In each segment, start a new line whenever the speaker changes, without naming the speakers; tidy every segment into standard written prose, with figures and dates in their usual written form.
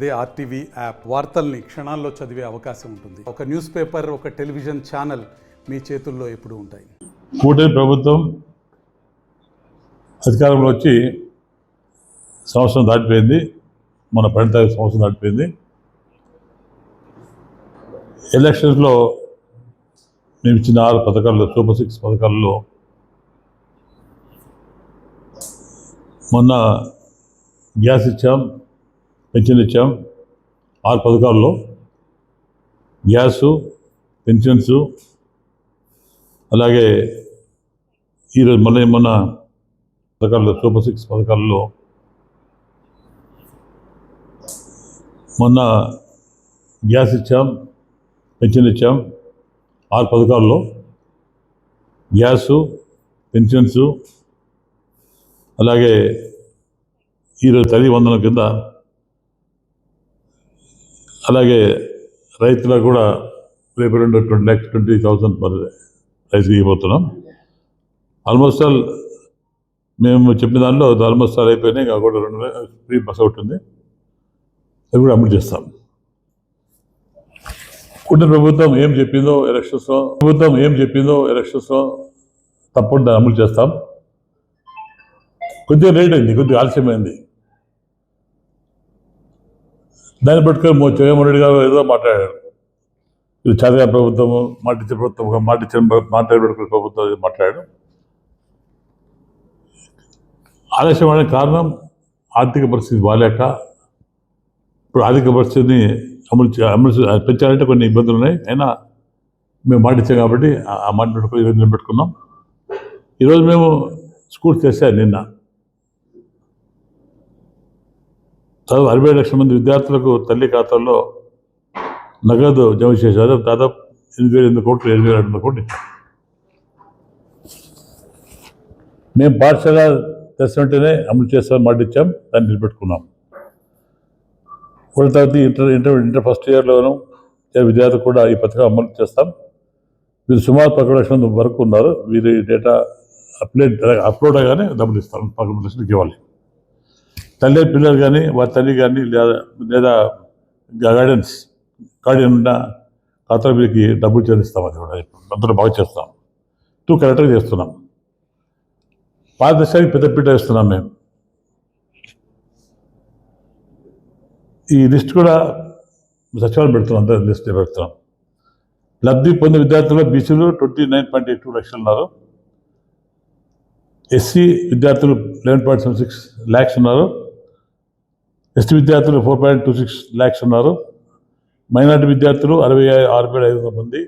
అదే RTV app వార్తల్ని క్షణాల్లో చదివే అవకాశం ఉంటుంది. ఒక న్యూస్ పేపర్, ఒక టెలివిజన్ ఛానల్ మీ చేతుల్లో ఎప్పుడూ ఉంటాయి.
కూటమి ప్రభుత్వం అధికారంలో వచ్చి సంవత్సరం దాటిపోయింది. మన 12 సంవత్సరం దాటిపోయింది. ఎలక్షన్స్లో మేము ఇచ్చిన 6 పథకాల్లో, సూపర్ 6 పథకాల్లో మొన్న గ్యాస్ ఇచ్చాం, పెన్షన్ ఇచ్చాం. 6 పథకాల్లో గ్యాసు, పెన్షన్స్, అలాగే ఈరోజు మొన్న పథకాల్లో, సూపర్ 6 పథకాల్లో మొన్న గ్యాస్ ఇచ్చాం, పెన్షన్ ఇచ్చాం. 6 పథకాల్లో గ్యాసు, పెన్షన్స్, అలాగే ఈరోజు తల్లి వందనం కింద, అలాగే రైతులకు కూడా రేపు 20,20,000 పర్ రైతుకి ఇవ్వబోతున్నాం. ఆల్మోస్ట్ ఆల్ మేము చెప్పిన దానిలో ఆల్మోస్ట్ ఆల్ అయిపోయినాయి. ఇంకా కూడా 2 ఫ్రీ బస్ అవుట్ ఉంది, అది కూడా అమలు చేస్తాం. కూటమి ప్రభుత్వం ఏం చెప్పిందో ఎలక్షన్స్లో తప్పకుండా దాన్ని అమలు చేస్తాం. కొద్దిగా లేట్ అయింది, కొద్దిగా ఆలస్యమైంది. దాన్ని పట్టుకొని జగన్మోహన్ రెడ్డి గారు ఏదో మాట్లాడారు. ఇది చదివే ప్రభుత్వము, మాటిచ్చే ప్రభుత్వం, మాట్లాడే ప్రభుత్వం మాట్లాడాడు. ఆలస్యమైన కారణం ఆర్థిక పరిస్థితి బాగాలేక. ఇప్పుడు ఆర్థిక పరిస్థితిని అమలు పెంచాలంటే కొన్ని ఇబ్బందులు ఉన్నాయి. అయినా మేము మాటిచ్చాం కాబట్టి ఆ మాట పెట్టుకుని ఈరోజు నిలబెట్టుకున్నాం. ఈరోజు మేము స్కూల్స్ తెచ్చాను. నిన్న 60 లక్షల మంది విద్యార్థులకు తల్లి ఖాతాల్లో నగదు జమ చేశారు. దాదాపు 8,800 కోట్లు, 8,200 కోట్లు ఇచ్చాం. మేము పాఠశాల తెచ్చినట్టునే అమలు చేస్తామని మాట ఇచ్చాం, దాన్ని నిలబెట్టుకున్నాం. వాళ్ళ తర్వాత ఇంటర్ ఫస్ట్ ఇయర్లోనూ విద్యార్థులు కూడా ఈ పథకం అమలు చేస్తాం. వీరు సుమారు 11 లక్షల వరకు ఉన్నారు. వీరి డేటా అప్లోడ్ అయ్యానే డబ్బులు ఇస్తాం. 11 లక్షలకు ఇవ్వాలి. తల్లి పిల్లలు కానీ, వారి తల్లి కానీ, లేదా గార్డియన్ ఉన్న ఖాతా వీరికి డబ్బులు చెల్లిస్తాం. అది కూడా అందరూ బాగా చేస్తాం. కరెక్ట్గా చేస్తున్నాం. పారదర్శకానికి పెద్దపీట వేస్తున్నాం. మేము ఈ లిస్ట్ కూడా సచివాలయం పెడుతున్నాం. అందరూ లిస్ట్ పెడుతున్నాం. లబ్ధి పొందే విద్యార్థులు బీసీలు 29.82 లక్షలు ఉన్నారు. ఎస్సీ విద్యార్థులు 11.76 ల్యాక్స్ ఉన్నారు. ఎస్టీ విద్యార్థులు 4.26 ల్యాక్స్ ఉన్నారు. మైనార్టీ విద్యార్థులు 66,500 మంది.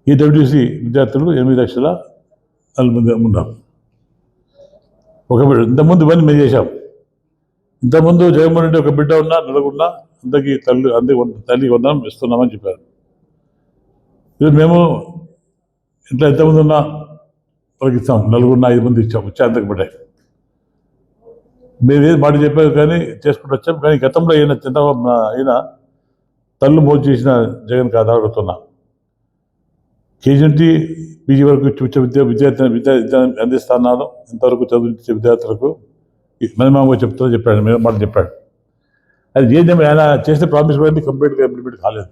ఈడబ్ల్యూసీ విద్యార్థులు 8,04,000 మంది ఉన్నారు. ఇంతకుముందు ఇవన్నీ మేము చేశాం. ఇంతకుముందు జగన్మోహన్ రెడ్డి ఒక బిడ్డ ఉన్నా, నలుగురున్నా అందరికీ తల్లి వందనం ఇస్తున్నామని చెప్పారు. ఇది మేము ఇంట్లో ఎంతమంది ఉన్నా వాళ్ళకి ఇస్తాం. 4 5 మంది ఇచ్చాం. అంతకు పడ్డాయి. మేము ఏది మాట చెప్పారు కానీ చేసుకుంటూ వచ్చాం. కానీ గతంలో అయినా తల్లు మోజు చేసిన జగన్ కాదు అడుగుతున్నా. కేజీ నుండి పీజీ వరకు విద్య అందిస్తున్నాను. ఇంతవరకు చదివించే విద్యార్థులకు మనమామగా చెప్పాడు. మేము మాట చెప్పాడు. అది ఏం ఆయన చేసిన ప్రామిస్ కూడా కంప్లీట్గా ఇంప్లిమెంట్ కాలేదు.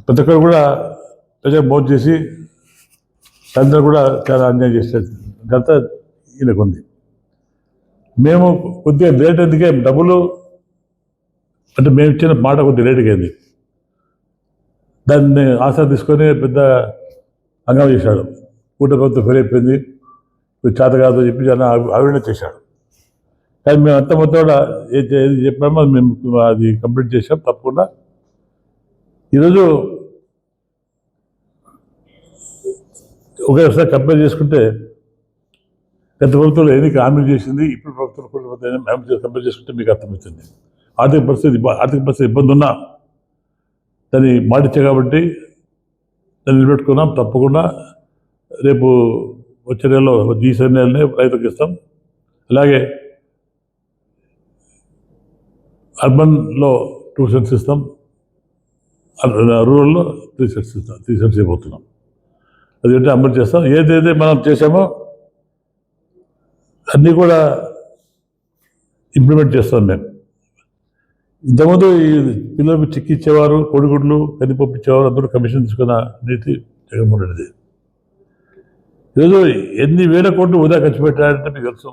ప్రతి ఒక్కరు కూడా ప్రజలు మోజు చేసి అందరూ కూడా చాలా అన్యాయం చేశారు. గత ఈయనకు ఉంది. మేము కొద్దిగా లేట్ ఎందుకే డబ్బులు అంటే మేము ఇచ్చిన మాట కొద్దిగా లేట్గా అయింది. దాన్ని ఆశ తీసుకొని పెద్ద అంగం చేశాడు. కూటమి ప్రభుత్వం ఫెయిల్ అయిపోయింది, చేత కాదు చెప్పి జన ఆవిడ చేశాడు. కానీ మేము అంత మొత్తం కూడా ఏది చెప్పామో మేము అది కంప్లీట్ చేసాం. తప్పకుండా ఈరోజు ఒకసారి కంపేర్ చేసుకుంటే గత ప్రభుత్వంలో ఎన్నిక హామీలు చేసింది, ఇప్పుడు ప్రభుత్వం కంపేర్ చేసుకుంటే మీకు అర్థమవుతుంది. ఆర్థిక పరిస్థితి ఇబ్బంది ఉన్నా దాన్ని మాటిచ్చా కాబట్టి దాన్ని నిలబెట్టుకున్నాం. తప్పకుండా రేపు వచ్చే నెలలో ఈ నెలనే రైతులకు ఇస్తాం. అలాగే అర్బన్లో 2 సెంట్స్ ఇస్తాం, రూరల్లో 3 సెంట్స్ ఇస్తాం. 3 సెంట్స్ అయిపోతున్నాం. అది అంటే అమలు చేస్తాం. ఏదైతే మనం చేసామో అన్నీ కూడా ఇంప్లిమెంట్ చేస్తాం మేము. ఇంతకుముందు ఈ పిల్లలకు చిక్కి ఇచ్చేవారు, కోడిగుడ్లు కందిపప్పు ఇచ్చేవారు, అందరూ కమిషన్ తీసుకున్న నీతి జగన్మోహన్ రెడ్డిది. ఈరోజు ఎన్ని వేల కోట్లు వృధా ఖర్చు పెట్టారంటే మీకు తెలుసు.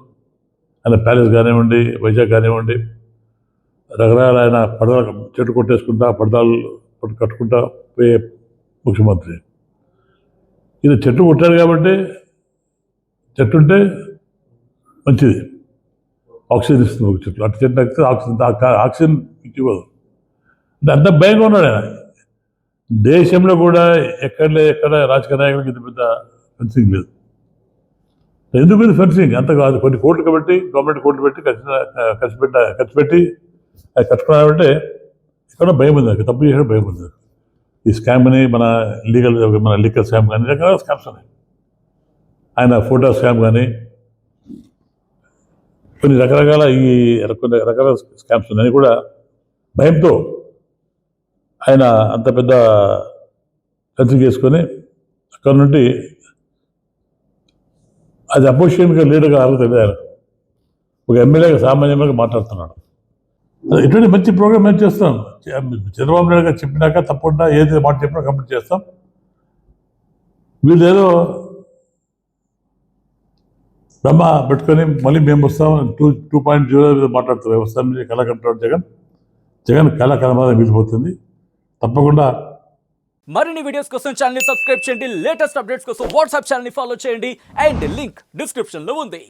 ఆయన ప్యాలెస్ కానివ్వండి, వైజాగ్ కానివ్వండి, రకరకాల ఆయన పడదలు చెట్టు కొట్టేసుకుంటా పడదాలు కట్టుకుంటా పోయే ముఖ్యమంత్రి. ఇది చెట్టు కొట్టారు కాబట్టి చెట్టు ఉంటే మంచిది, ఆక్సిజన్ ఇస్తుంది ఒక చెట్లు. అటు చెట్టు ఎక్కితే ఆక్సిజన్ ఇవ్వదు. అంటే అంత భయంగా ఉన్నాడు ఆయన. దేశంలో కూడా ఎక్కడ రాజకీయ నాయకులకు ఇంత పెద్ద ఫెన్సింగ్ లేదు. ఎందుకు ఇది ఫెన్సింగ్ అంత కాదు, కొన్ని కోట్లు కాబట్టి గవర్నమెంట్ కోట్లు పెట్టి ఖర్చు పెట్టి అది కట్టుకున్నారంటే ఇక్కడ భయం ఉంది, నాకు తప్పు చేసిన భయం ఉంది. ఈ స్కామ్ అని మన లీగల్ స్కామ్ కానీ రకరకాల స్కామ్స్ ఉన్నాయి. ఆయన ఫోటో స్కామ్ కానీ కొన్ని రకరకాల స్కామ్స్ ఉన్నాయి కూడా. భయంతో ఆయన అంత పెద్ద ఖర్చు చేసుకొని అక్కడ నుండి అది అపోజిషన్గా లీడర్గా అర్హత ఆయన ఒక ఎమ్మెల్యేగా సామాన్యంగా మాట్లాడుతున్నాడు. ఎటువంటి మంచి ప్రోగ్రామ్ మేము చేస్తాం. చంద్రబాబు నాయుడు గారు చెప్పినాక తప్పకుండా ఏది మాట చెప్పినా కంప్లీట్ చేస్తాం. వీళ్ళు ఏదో బ్రహ్మ పెట్టుకొని మళ్ళీ మేము వస్తాం 2.0 మాట్లాడుతారు. వ్యవస్థ మీద కళ కంటాడు జగన్ కళ మీద మిగిలిపోతుంది. తప్పకుండా
మరిన్ని వీడియోస్ కోసం ఛానల్ ని సబ్స్క్రైబ్ చేయండి. లేటెస్ట్ అప్డేట్స్ కోసం వాట్సాప్ ఛానల్ ని ఫాలో చేయండి. అండ్ లింక్ డిస్క్రిప్షన్ లో ఉంది.